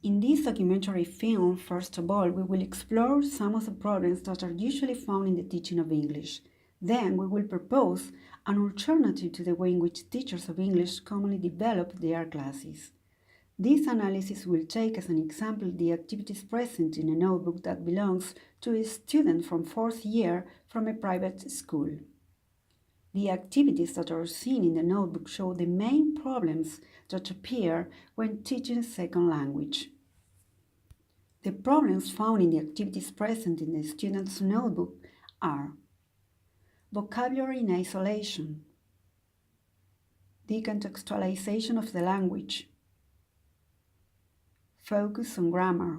In this documentary film, first of all, we will explore some of the problems that are usually found in the teaching of English. Then we will propose an alternative to the way in which teachers of English commonly develop their classes. This analysis will take as an example the activities present in a notebook that belongs to a student from fourth year from a private school. The activities that are seen in the notebook show the main problems that appear when teaching a second language. The problems found in the activities present in the student's notebook are vocabulary in isolation, decontextualization of the language, focus on grammar,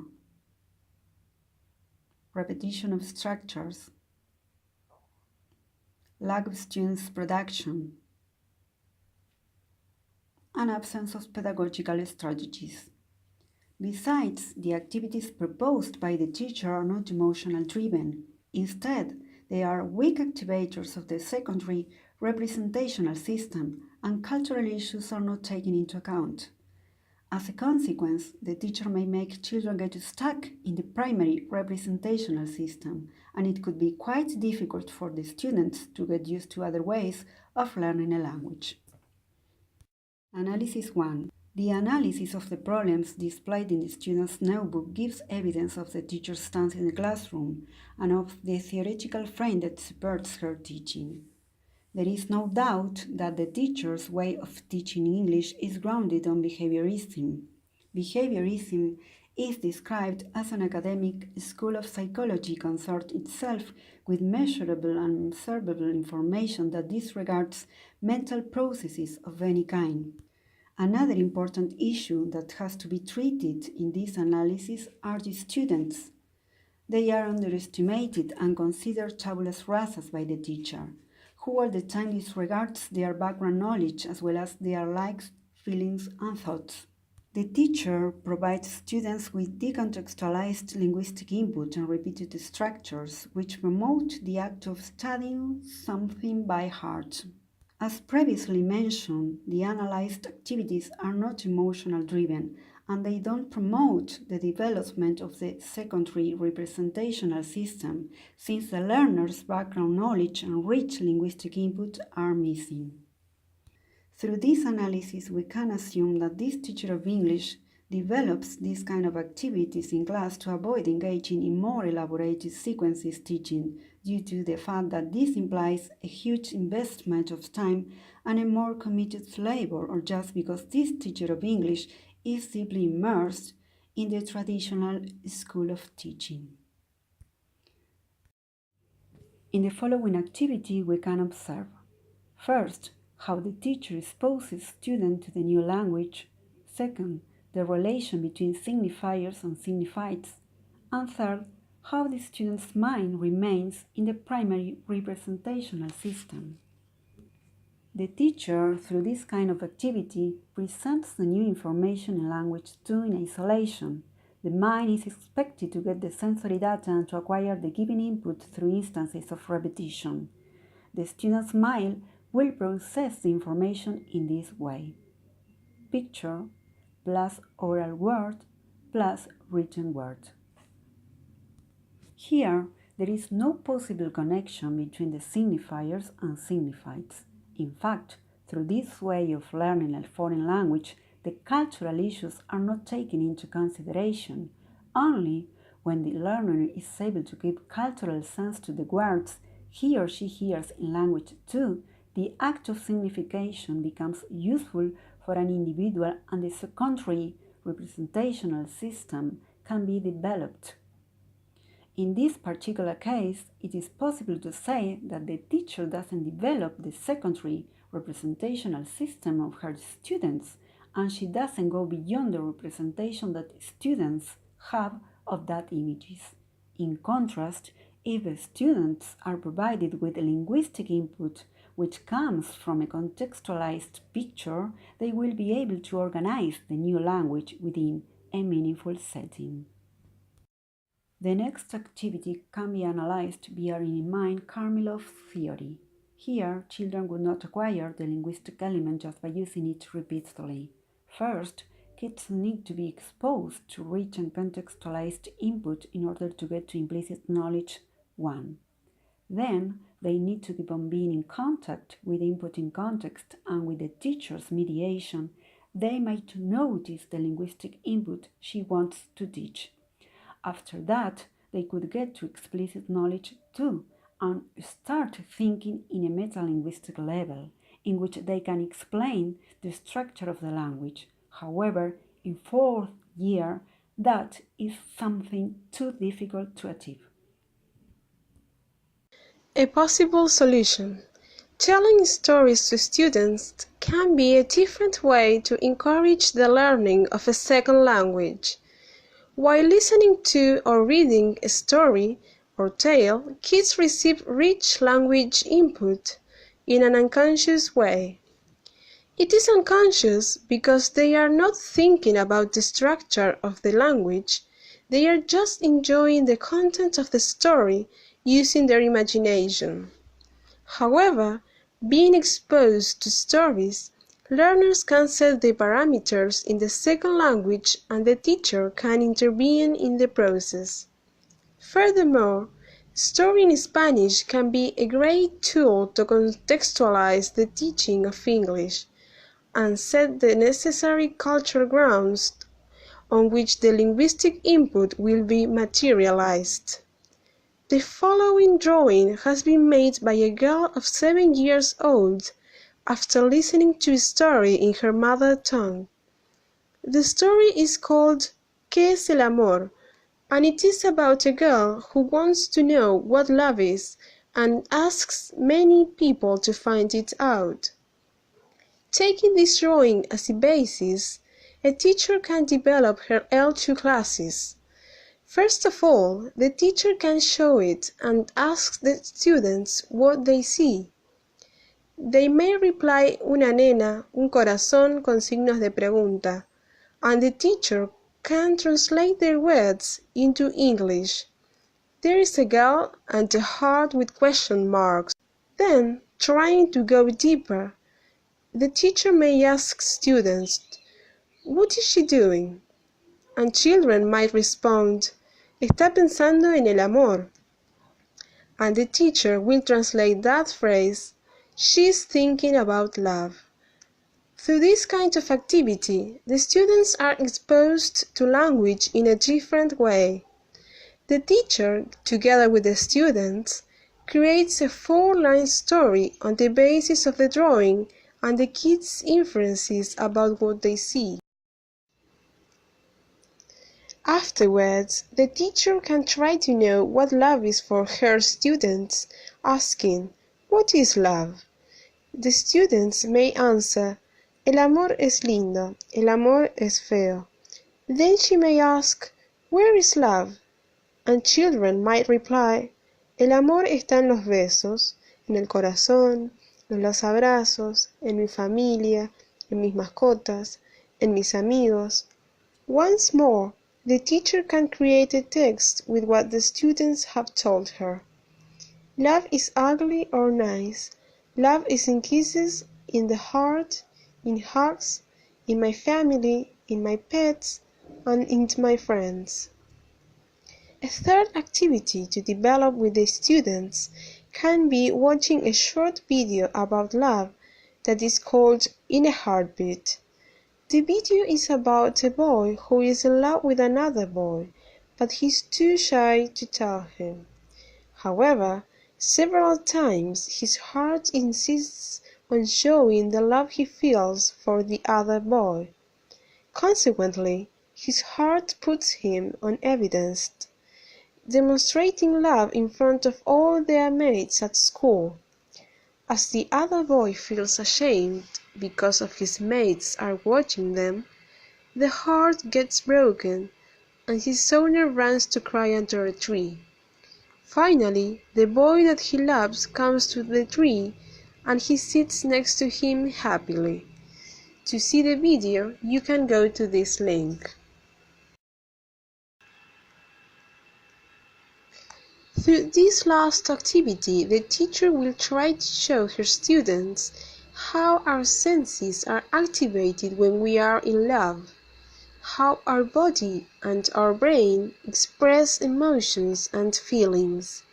repetition of structures, lack of students' production, and absence of pedagogical strategies. Besides, the activities proposed by the teacher are not emotional driven. Instead, they are weak activators of the secondary representational system, and cultural issues are not taken into account. As a consequence, the teacher may make children get stuck in the primary representational system, and it could be quite difficult for the students to get used to other ways of learning a language. Analysis 1. The analysis of the problems displayed in the student's notebook gives evidence of the teacher's stance in the classroom and of the theoretical frame that supports her teaching. There is no doubt that the teacher's way of teaching English is grounded on behaviorism. Behaviorism is described as an academic school of psychology concerned itself with measurable and observable information that disregards mental processes of any kind. Another important issue that has to be treated in this analysis are the students. They are underestimated and considered tabulas rasas by the teacher, who all the time disregards their background knowledge as well as their likes, feelings, and thoughts. The teacher provides students with decontextualized linguistic input and repeated structures, which promote the act of studying something by heart. As previously mentioned, the analyzed activities are not emotional driven and they don't promote the development of the secondary representational system since the learner's background knowledge and rich linguistic input are missing. Through this analysis, we can assume that this teacher of English develops these kind of activities in class to avoid engaging in more elaborated sequences teaching due to the fact that this implies a huge investment of time and a more committed labor, or just because this teacher of English is deeply immersed in the traditional school of teaching. In the following activity, we can observe first, how the teacher exposes students to the new language, second, the relation between signifiers and signifieds, and third, how the student's mind remains in the primary representational system. The teacher, through this kind of activity, presents the new information in language 2 in isolation. The mind is expected to get the sensory data and to acquire the given input through instances of repetition. The student's mind will process the information in this way: picture plus oral word plus written word. Here, there is no possible connection between the signifiers and signifieds. In fact, through this way of learning a foreign language, the cultural issues are not taken into consideration. Only when the learner is able to give cultural sense to the words he or she hears in language 2, the act of signification becomes useful for an individual and the secondary representational system can be developed. In this particular case, it is possible to say that the teacher doesn't develop the secondary representational system of her students, and she doesn't go beyond the representation that students have of that images. In contrast, if the students are provided with a linguistic input which comes from a contextualized picture, they will be able to organize the new language within a meaningful setting. The next activity can be analyzed bearing in mind Karmilov's theory. Here, children would not acquire the linguistic element just by using it repeatedly. First, kids need to be exposed to rich and contextualized input in order to get to implicit knowledge 1. Then they need to keep on being in contact with input in context, and with the teacher's mediation, they might notice the linguistic input she wants to teach. After that, they could get to explicit knowledge 2 and start thinking in a metalinguistic level, in which they can explain the structure of the language. However, in 4th year, that is something too difficult to achieve. A possible solution. Telling stories to students can be a different way to encourage the learning of a second language. While listening to or reading a story or tale, kids receive rich language input in an unconscious way. It is unconscious because they are not thinking about the structure of the language, they are just enjoying the content of the story using their imagination. However, being exposed to stories, learners can set the parameters in the second language and the teacher can intervene in the process. Furthermore, story in Spanish can be a great tool to contextualize the teaching of English and set the necessary cultural grounds on which the linguistic input will be materialized. The following drawing has been made by a girl of 7 years old after listening to a story in her mother tongue. The story is called ¿Qué es el amor? And it is about a girl who wants to know what love is and asks many people to find it out. Taking this drawing as a basis, a teacher can develop her L2 classes. First of all, the teacher can show it and ask the students what they see. They may reply una nena, un corazón con signos de pregunta, and the teacher can translate their words into English. There is a girl and a heart with question marks. Then, trying to go deeper, the teacher may ask students, "What is she doing?" And children might respond, "Está pensando en el amor." And the teacher will translate that phrase, "She's thinking about love." Through this kind of activity, the students are exposed to language in a different way. The teacher, together with the students, creates a 4-line story on the basis of the drawing and the kids' inferences about what they see. Afterwards, the teacher can try to know what love is for her students, asking, "What is love?" The students may answer, "El amor es lindo, el amor es feo." Then she may ask, "Where is love?" And children might reply, "El amor está en los besos, en el corazón, en los abrazos, en mi familia, en mis mascotas, en mis amigos." Once more, the teacher can create a text with what the students have told her. Love is ugly or nice. Love is in kisses, in the heart, in hugs, in my family, in my pets, and in my friends. A third activity to develop with the students can be watching a short video about love that is called In a Heartbeat. The video is about a boy who is in love with another boy, but he's too shy to tell him. However, several times his heart insists on showing the love he feels for the other boy. Consequently, his heart puts him on evidence, demonstrating love in front of all their mates at school. As the other boy feels ashamed because of his mates are watching them, the heart gets broken and his owner runs to cry under a tree. Finally, the boy that he loves comes to the tree and he sits next to him happily. To see the video, you can go to this link. Through this last activity, the teacher will try to show her students how our senses are activated when we are in love. how our body and our brain express emotions and feelings.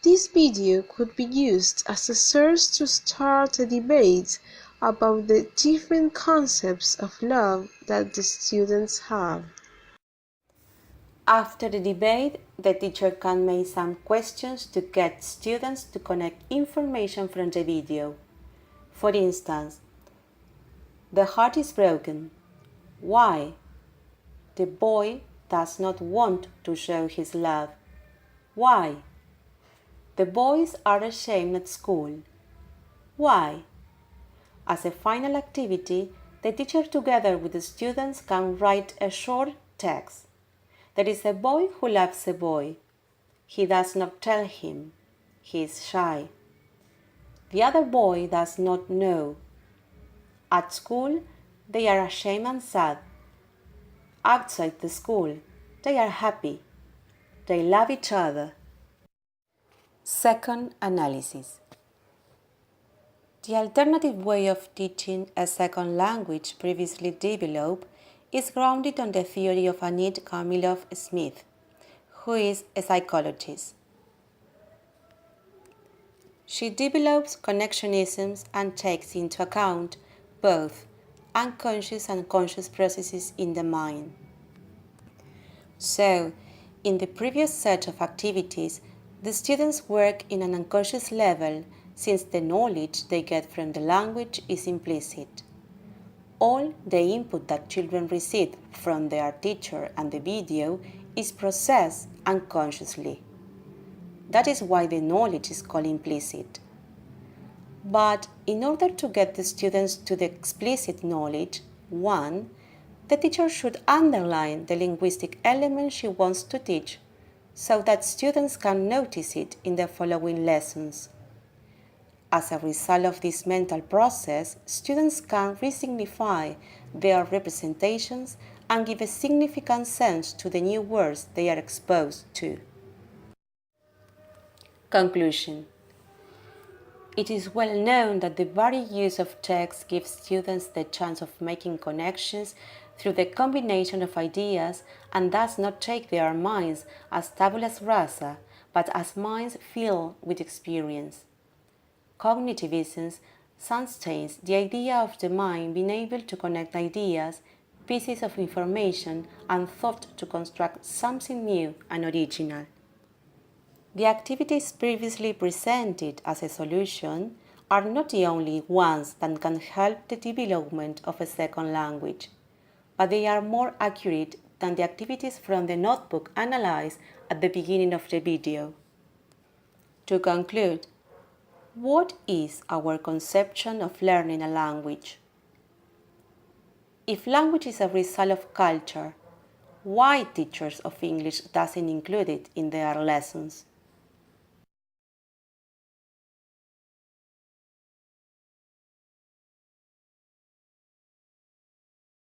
This video could be used as a source to start a debate about the different concepts of love that the students have. After the debate, the teacher can make some questions to get students to connect information from the video. For instance, the heart is broken. Why? The boy does not want to show his love. Why? The boys are ashamed at school. Why? As a final activity, the teacher together with the students can write a short text. There is a boy who loves a boy. He does not tell him. He is shy. The other boy does not know. At school, they are ashamed and sad. Outside the school, they are happy. They love each other. Second analysis. The alternative way of teaching a second language previously developed is grounded on the theory of Annette Kamiloff-Smith, who is a psychologist. She develops connectionisms and takes into account both unconscious and conscious processes in the mind. So, in the previous set of activities, the students work in an unconscious level since the knowledge they get from the language is implicit. All the input that children receive from their teacher and the video is processed unconsciously. That is why the knowledge is called implicit. But in order to get the students to the explicit knowledge, 1, the teacher should underline the linguistic element she wants to teach so that students can notice it in the following lessons. As a result of this mental process, students can re-signify their representations and give a significant sense to the new words they are exposed to. Conclusion. It is well known that the very use of text gives students the chance of making connections through the combination of ideas and does not take their minds as tabula rasa, but as minds filled with experience. Cognitivism sustains the idea of the mind being able to connect ideas, pieces of information, and thought to construct something new and original. The activities previously presented as a solution are not the only ones that can help the development of a second language, but they are more accurate than the activities from the notebook analyzed at the beginning of the video. To conclude, what is our conception of learning a language? If language is a result of culture, why teachers of English doesn't include it in their lessons?